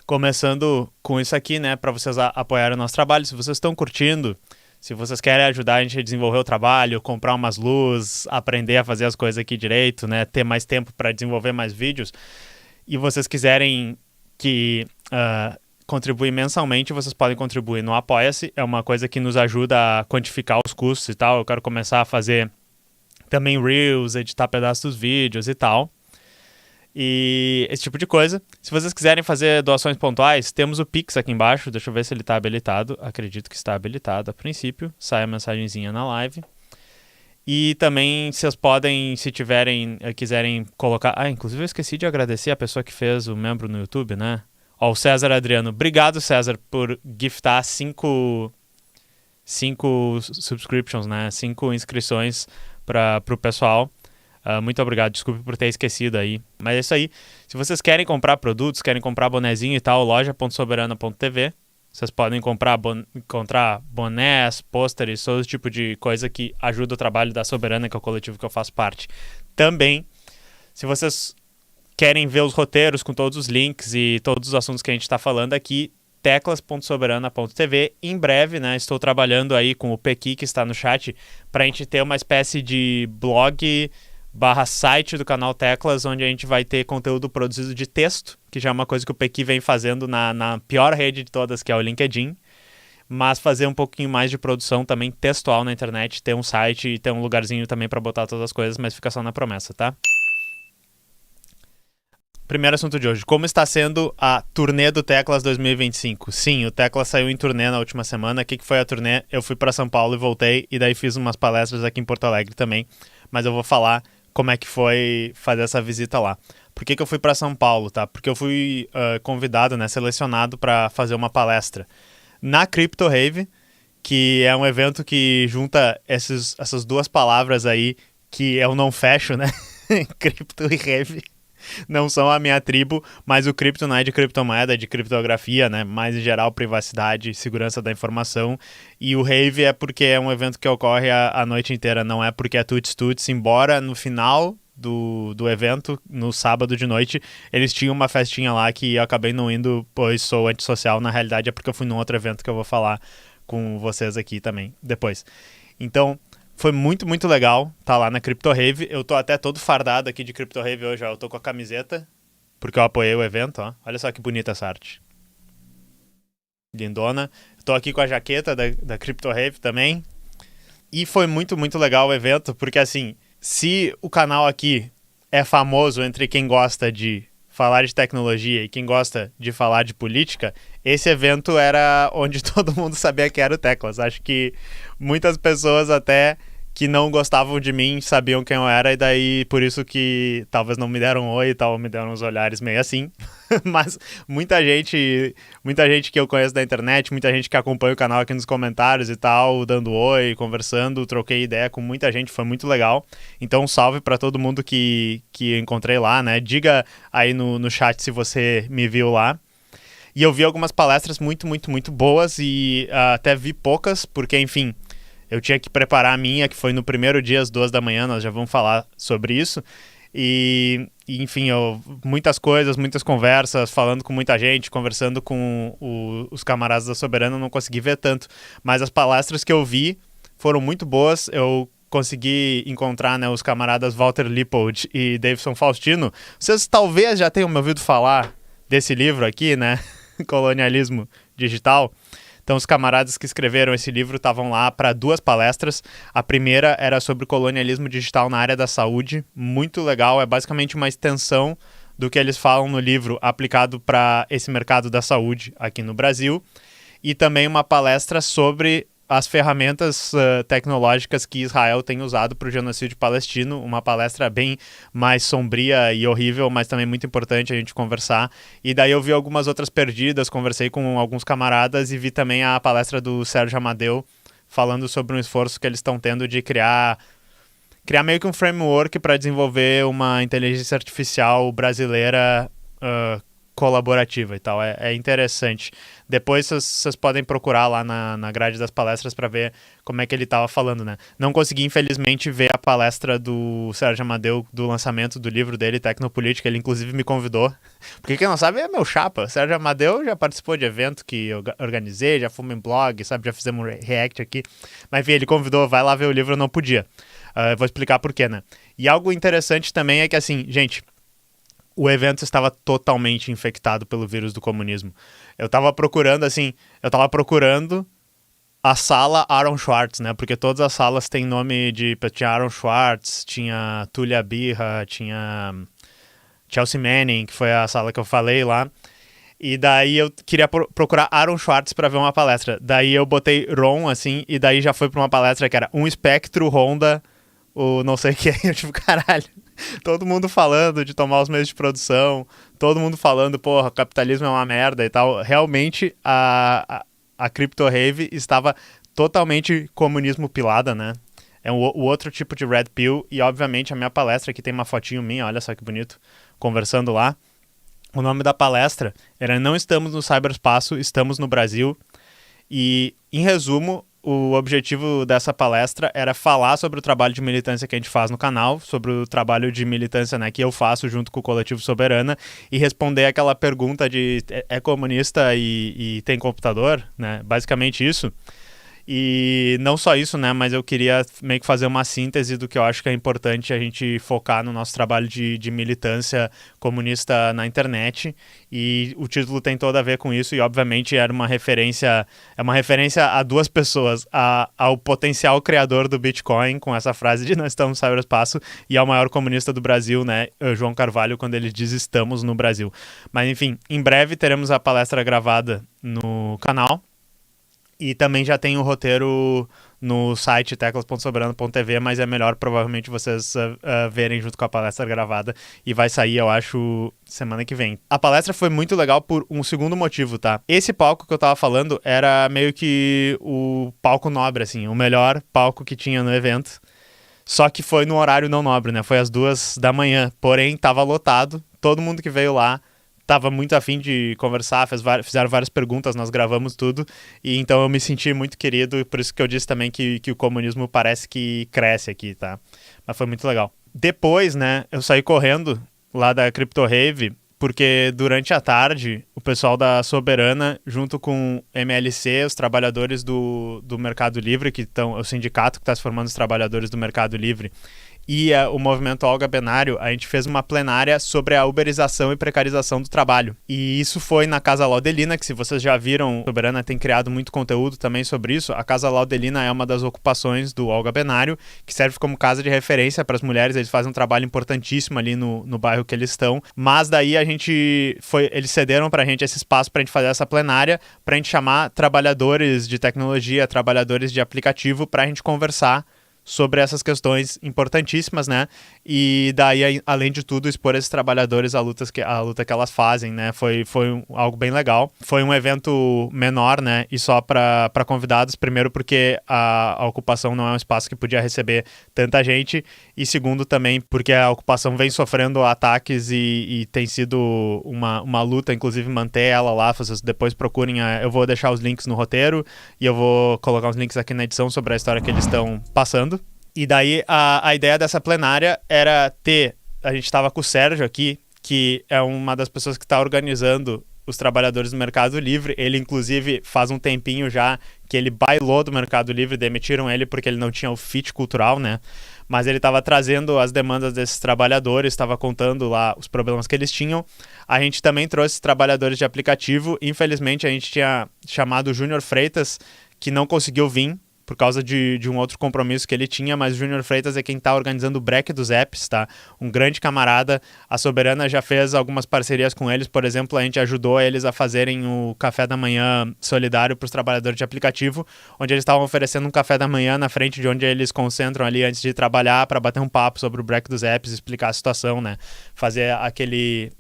Começando com isso aqui, né, para vocês apoiarem o nosso trabalho. Se vocês estão curtindo, se vocês querem ajudar a gente a desenvolver o trabalho, comprar umas luzes, aprender a fazer as coisas aqui direito, né, ter mais tempo para desenvolver mais vídeos, e vocês quiserem que contribuir mensalmente, vocês podem contribuir no Apoia-se. É uma coisa que nos ajuda a quantificar os custos e tal. Eu quero começar a fazer também Reels, editar pedaços dos vídeos e tal. E esse tipo de coisa. Se vocês quiserem fazer doações pontuais, temos o Pix aqui embaixo. Deixa eu ver se ele está habilitado. Acredito que está habilitado a princípio. Sai a mensagenzinha na live. E também vocês podem, se quiserem colocar... inclusive eu esqueci de agradecer a pessoa que fez o membro no YouTube, né? Ó, o César Adriano. Obrigado, César, por giftar 5 subscriptions, né? 5 inscrições para o pessoal. Muito obrigado, desculpe por ter esquecido aí. Mas é isso aí. Se vocês querem comprar produtos, querem comprar bonezinho e tal, loja.soberana.tv. Vocês podem comprar bonés, pôsteres, todo tipo de coisa que ajuda o trabalho da Soberana, que é o coletivo que eu faço parte. Também, se vocês querem ver os roteiros com todos os links e todos os assuntos que a gente está falando aqui, teclas.soberana.tv. Em breve, né, estou trabalhando aí com o Pequi, que está no chat, para a gente ter uma espécie de blog /site do canal Teclas, onde a gente vai ter conteúdo produzido de texto, que já é uma coisa que o Pequi vem fazendo na pior rede de todas, que é o LinkedIn, mas fazer um pouquinho mais de produção também textual na internet, ter um site e ter um lugarzinho também para botar todas as coisas, mas fica só na promessa, tá? Primeiro assunto de hoje, como está sendo a turnê do Teclas 2025? Sim, o Teclas saiu em turnê na última semana. O que foi a turnê? Eu fui para São Paulo e voltei, e daí fiz umas palestras aqui em Porto Alegre também, mas eu vou falar como é que foi fazer essa visita lá. Por que eu fui para São Paulo, tá? Porque eu fui convidado, né, selecionado para fazer uma palestra na Crypto Rave, que é um evento que junta essas duas palavras aí, que eu não fecho, né? Crypto e Rave. Não são a minha tribo, mas o cripto não é de criptomoeda, é de criptografia, né? Mais em geral, privacidade, segurança da informação. E o Rave é porque é um evento que ocorre a noite inteira, não é porque é tuts-tuts, embora no final do evento, no sábado de noite, eles tinham uma festinha lá que eu acabei não indo, pois sou antissocial. Na realidade é porque eu fui num outro evento que eu vou falar com vocês aqui também depois. Então, foi muito, muito legal tá lá na Crypto Rave. Eu tô até todo fardado aqui de Crypto Rave hoje, ó. Eu tô com a camiseta, porque eu apoiei o evento, ó. Olha só que bonita essa arte. Lindona. Tô aqui com a jaqueta da Crypto Rave também. E foi muito, muito legal o evento, porque assim, se o canal aqui é famoso entre quem gosta de falar de tecnologia e quem gosta de falar de política, esse evento era onde todo mundo sabia que era o Teclas. Acho que muitas pessoas até que não gostavam de mim sabiam quem eu era, e daí por isso que talvez não me deram um oi e tal, me deram uns olhares meio assim. Mas muita gente que eu conheço da internet, muita gente que acompanha o canal aqui nos comentários e tal, dando oi, conversando, troquei ideia com muita gente, foi muito legal. Então salve para todo mundo que encontrei lá, né? Diga aí no chat se você me viu lá. E eu vi algumas palestras muito, muito, muito boas e até vi poucas, porque enfim, eu tinha que preparar a minha, que foi no primeiro dia às 2 da manhã, nós já vamos falar sobre isso. E enfim, muitas coisas, muitas conversas, falando com muita gente, conversando com os camaradas da Soberana, eu não consegui ver tanto. Mas as palestras que eu vi foram muito boas. Eu consegui encontrar, né, os camaradas Walter Lippold e Davidson Faustino. Vocês talvez já tenham me ouvido falar desse livro aqui, né? Colonialismo Digital. Então, os camaradas que escreveram esse livro estavam lá para 2 palestras. A primeira era sobre colonialismo digital na área da saúde. Muito legal, é basicamente uma extensão do que eles falam no livro aplicado para esse mercado da saúde aqui no Brasil. E também uma palestra sobre as ferramentas tecnológicas que Israel tem usado para o genocídio palestino, uma palestra bem mais sombria e horrível, mas também muito importante a gente conversar. E daí eu vi algumas outras perdidas, conversei com alguns camaradas e vi também a palestra do Sérgio Amadeu, falando sobre um esforço que eles estão tendo de criar meio que um framework para desenvolver uma inteligência artificial brasileira colaborativa e tal. É interessante. Depois vocês podem procurar lá na grade das palestras para ver como é que ele estava falando, né? Não consegui, infelizmente, ver a palestra do Sérgio Amadeu do lançamento do livro dele, Tecnopolítica. Ele, inclusive, me convidou. Porque quem não sabe é meu chapa. Sérgio Amadeu já participou de evento que eu organizei, já fomos em blog, sabe? Já fizemos um react aqui. Mas, enfim, ele convidou, vai lá ver o livro, eu não podia. Eu vou explicar por quê, né? E algo interessante também é que, assim, gente, o evento estava totalmente infectado pelo vírus do comunismo. Eu tava procurando a sala Aaron Swartz, né? Porque todas as salas têm nome de... Tinha Aaron Swartz, tinha Tulia Birra, tinha Chelsea Manning, que foi a sala que eu falei lá. E daí eu queria procurar Aaron Swartz para ver uma palestra. Daí eu botei ROM, assim, e daí já foi para uma palestra que era um Spectro Honda, o não sei o que. Eu tipo, caralho, todo mundo falando de tomar os meios de produção, todo mundo falando, porra, capitalismo é uma merda e tal. Realmente a Crypto Rave estava totalmente comunismo pilada, né? É o outro tipo de Red Pill. E obviamente a minha palestra, aqui tem uma fotinho minha, olha só que bonito, conversando lá. O nome da palestra era Não Estamos no Cyberespaço, Estamos no Brasil. E, em resumo, o objetivo dessa palestra era falar sobre o trabalho de militância que a gente faz no canal, sobre o trabalho de militância, né, que eu faço junto com o Coletivo Soberana, e responder aquela pergunta de é comunista e tem computador, né? Basicamente isso. E não só isso, né, mas eu queria meio que fazer uma síntese do que eu acho que é importante a gente focar no nosso trabalho de militância comunista na internet, e o título tem todo a ver com isso, e obviamente é uma referência a duas pessoas, ao potencial criador do Bitcoin, com essa frase de nós estamos no cyberespaço, e ao maior comunista do Brasil, né, João Carvalho, quando ele diz estamos no Brasil. Mas enfim, em breve teremos a palestra gravada no canal. E também já tem o roteiro no site teclas.soberano.tv, mas é melhor provavelmente vocês verem junto com a palestra gravada, e vai sair, eu acho, semana que vem. A palestra foi muito legal por um segundo motivo, tá? Esse palco que eu tava falando era meio que o palco nobre, assim, o melhor palco que tinha no evento. Só que foi no horário não nobre, né? Foi às 2h, porém tava lotado, todo mundo que veio lá tava muito afim de conversar, fizeram várias perguntas, nós gravamos tudo, e então eu me senti muito querido, e por isso que eu disse também que o comunismo parece que cresce aqui, tá? Mas foi muito legal. Depois, né, eu saí correndo lá da Crypto Rave, porque durante a tarde, o pessoal da Soberana, junto com MLC, os trabalhadores do Mercado Livre, o sindicato que está se formando os trabalhadores do Mercado Livre, e o movimento Olga Benário, a gente fez uma plenária sobre a uberização e precarização do trabalho. E isso foi na Casa Laudelina, que se vocês já viram, a Soberana tem criado muito conteúdo também sobre isso. A Casa Laudelina é uma das ocupações do Olga Benário, que serve como casa de referência para as mulheres. Eles fazem um trabalho importantíssimo ali no bairro que eles estão. Mas daí eles cederam pra gente esse espaço pra gente fazer essa plenária, pra gente chamar trabalhadores de tecnologia, trabalhadores de aplicativo, pra gente conversar sobre essas questões importantíssimas, né? E daí, além de tudo, expor esses trabalhadores a luta que elas fazem, né? Foi algo bem legal. Foi um evento menor, né? E só para convidados, primeiro porque a ocupação não é um espaço que podia receber tanta gente, e segundo também porque a ocupação vem sofrendo ataques e tem sido uma luta, inclusive, manter ela lá. Vocês depois procurem, eu vou deixar os links no roteiro, e eu vou colocar os links aqui na edição sobre a história que eles estão passando. E daí a ideia dessa plenária era a gente estava com o Sérgio aqui, que é uma das pessoas que está organizando os trabalhadores do Mercado Livre. Ele, inclusive, faz um tempinho já que ele bailou do Mercado Livre, demitiram ele porque ele não tinha o fit cultural, né? Mas ele estava trazendo as demandas desses trabalhadores, estava contando lá os problemas que eles tinham. A gente também trouxe trabalhadores de aplicativo. Infelizmente, a gente tinha chamado o Júnior Freitas, que não conseguiu vir por causa de um outro compromisso que ele tinha, mas o Júnior Freitas é quem está organizando o Break dos Apps, tá? Um grande camarada. A Soberana já fez algumas parcerias com eles, por exemplo, a gente ajudou eles a fazerem o café da manhã solidário para os trabalhadores de aplicativo, onde eles estavam oferecendo um café da manhã na frente de onde eles concentram ali antes de trabalhar, para bater um papo sobre o Break dos Apps, explicar a situação, né? Fazer aquele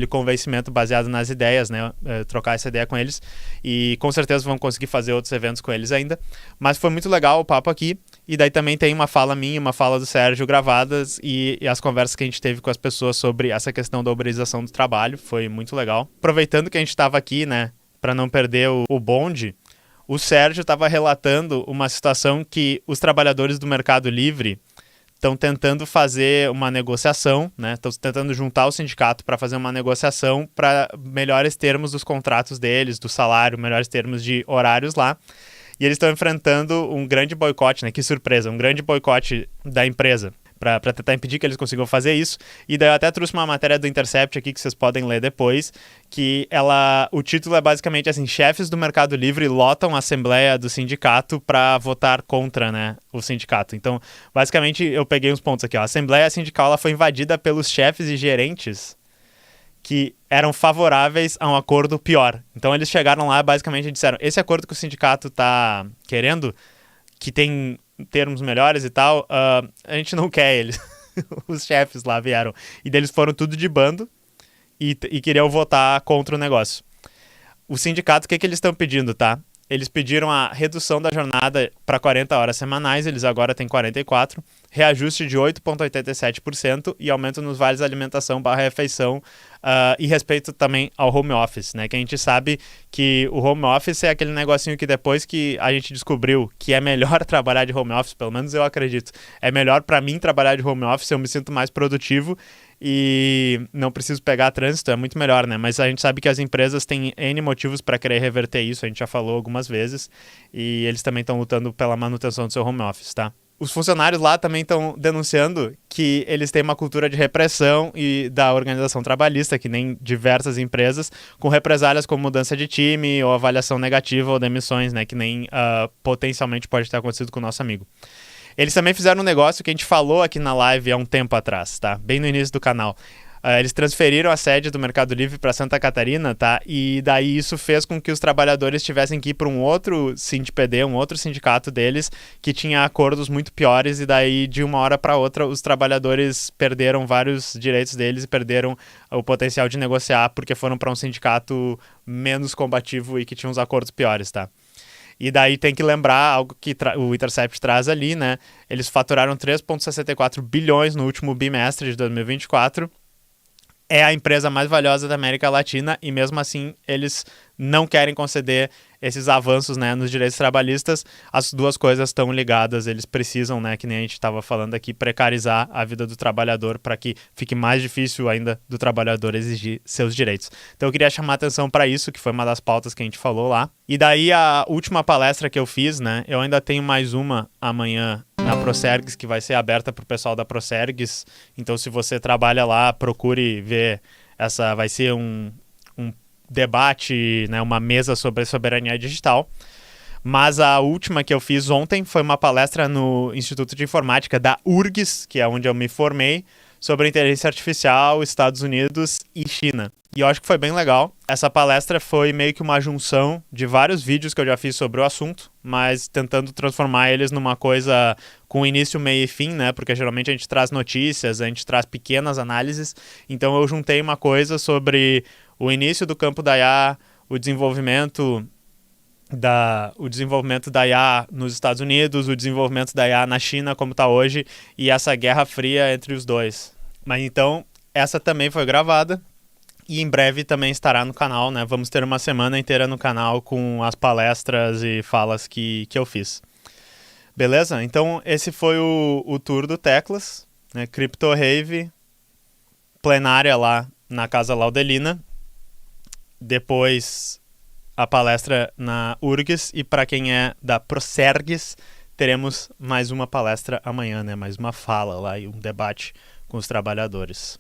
convencimento baseado nas ideias, né? Trocar essa ideia com eles, e com certeza vão conseguir fazer outros eventos com eles ainda. Mas foi muito legal o papo aqui, E daí também tem uma fala minha, uma fala do Sérgio gravadas e as conversas que a gente teve com as pessoas sobre essa questão da uberização do trabalho. Foi muito legal. Aproveitando que a gente estava aqui, né, para não perder o bonde, o Sérgio estava relatando uma situação que os trabalhadores do Mercado Livre estão tentando fazer uma negociação, né? Estão tentando juntar o sindicato para fazer uma negociação para melhores termos dos contratos deles, do salário, melhores termos de horários lá. E eles estão enfrentando um grande boicote, né? Que surpresa, um grande boicote da empresa para tentar impedir que eles consigam fazer isso. E daí eu até trouxe uma matéria do Intercept aqui que vocês podem ler depois, que o título é basicamente assim: chefes do Mercado Livre lotam a assembleia do sindicato para votar contra, né, o sindicato. Então, basicamente, eu peguei uns pontos aqui, ó. A assembleia sindical ela foi invadida pelos chefes e gerentes que eram favoráveis a um acordo pior. Então, eles chegaram lá basicamente e disseram: esse acordo que o sindicato está querendo, que tem termos melhores e tal, a gente não quer eles. Os chefes lá vieram. E daí eles foram tudo de bando e queriam votar contra o negócio. O sindicato, o que eles estão pedindo, tá? Eles pediram a redução da jornada para 40 horas semanais, eles agora têm 44, reajuste de 8,87% e aumento nos vales alimentação / refeição e respeito também ao home office, né? Que a gente sabe que o home office é aquele negocinho que depois que a gente descobriu que é melhor trabalhar de home office, pelo menos eu acredito, é melhor para mim trabalhar de home office, eu me sinto mais produtivo e não preciso pegar trânsito, é muito melhor, né? Mas a gente sabe que as empresas têm N motivos para querer reverter isso, a gente já falou algumas vezes, e eles também estão lutando pela manutenção do seu home office, tá? Os funcionários lá também estão denunciando que eles têm uma cultura de repressão e da organização trabalhista, que nem diversas empresas, com represálias como mudança de time ou avaliação negativa ou demissões, né? Que nem potencialmente pode ter acontecido com o nosso amigo. Eles também fizeram um negócio que a gente falou aqui na live há um tempo atrás, tá? Bem no início do canal. Eles transferiram a sede do Mercado Livre para Santa Catarina, tá? E daí isso fez com que os trabalhadores tivessem que ir para um outro SINDPD, um outro sindicato deles, que tinha acordos muito piores, e daí de uma hora para outra os trabalhadores perderam vários direitos deles e perderam o potencial de negociar porque foram para um sindicato menos combativo e que tinha uns acordos piores, tá? E daí tem que lembrar algo que o Intercept traz ali, né? Eles faturaram 3,64 bilhões no último bimestre de 2024. É a empresa mais valiosa da América Latina e mesmo assim eles não querem conceder esses avanços, né, nos direitos trabalhistas. As duas coisas estão ligadas, eles precisam, né, que nem a gente estava falando aqui, precarizar a vida do trabalhador para que fique mais difícil ainda do trabalhador exigir seus direitos. Então eu queria chamar a atenção para isso, que foi uma das pautas que a gente falou lá. E daí a última palestra que eu fiz, né, eu ainda tenho mais uma amanhã na Procergs, que vai ser aberta para o pessoal da Procergs. Então, se você trabalha lá, procure ver essa. Vai ser um debate, né, uma mesa sobre soberania digital. Mas a última que eu fiz ontem foi uma palestra no Instituto de Informática da URGS, que é onde eu me formei, sobre inteligência artificial, Estados Unidos e China. E eu acho que foi bem legal. Essa palestra foi meio que uma junção de vários vídeos que eu já fiz sobre o assunto, mas tentando transformar eles numa coisa com início, meio e fim, né? Porque geralmente a gente traz notícias, a gente traz pequenas análises. Então eu juntei uma coisa sobre o início do campo da IA, o desenvolvimento da IA nos Estados Unidos, o desenvolvimento da IA na China, como está hoje, e essa guerra fria entre os dois. Mas então, essa também foi gravada e em breve também estará no canal, né? Vamos ter uma semana inteira no canal com as palestras e falas que eu fiz. Beleza? Então, esse foi o tour do Teclas, né? Crypto Rave, plenária lá na Casa Laudelina. Depois a palestra na URGS, e para quem é da Procergs, teremos mais uma palestra amanhã, né? Mais uma fala lá e um debate com os trabalhadores.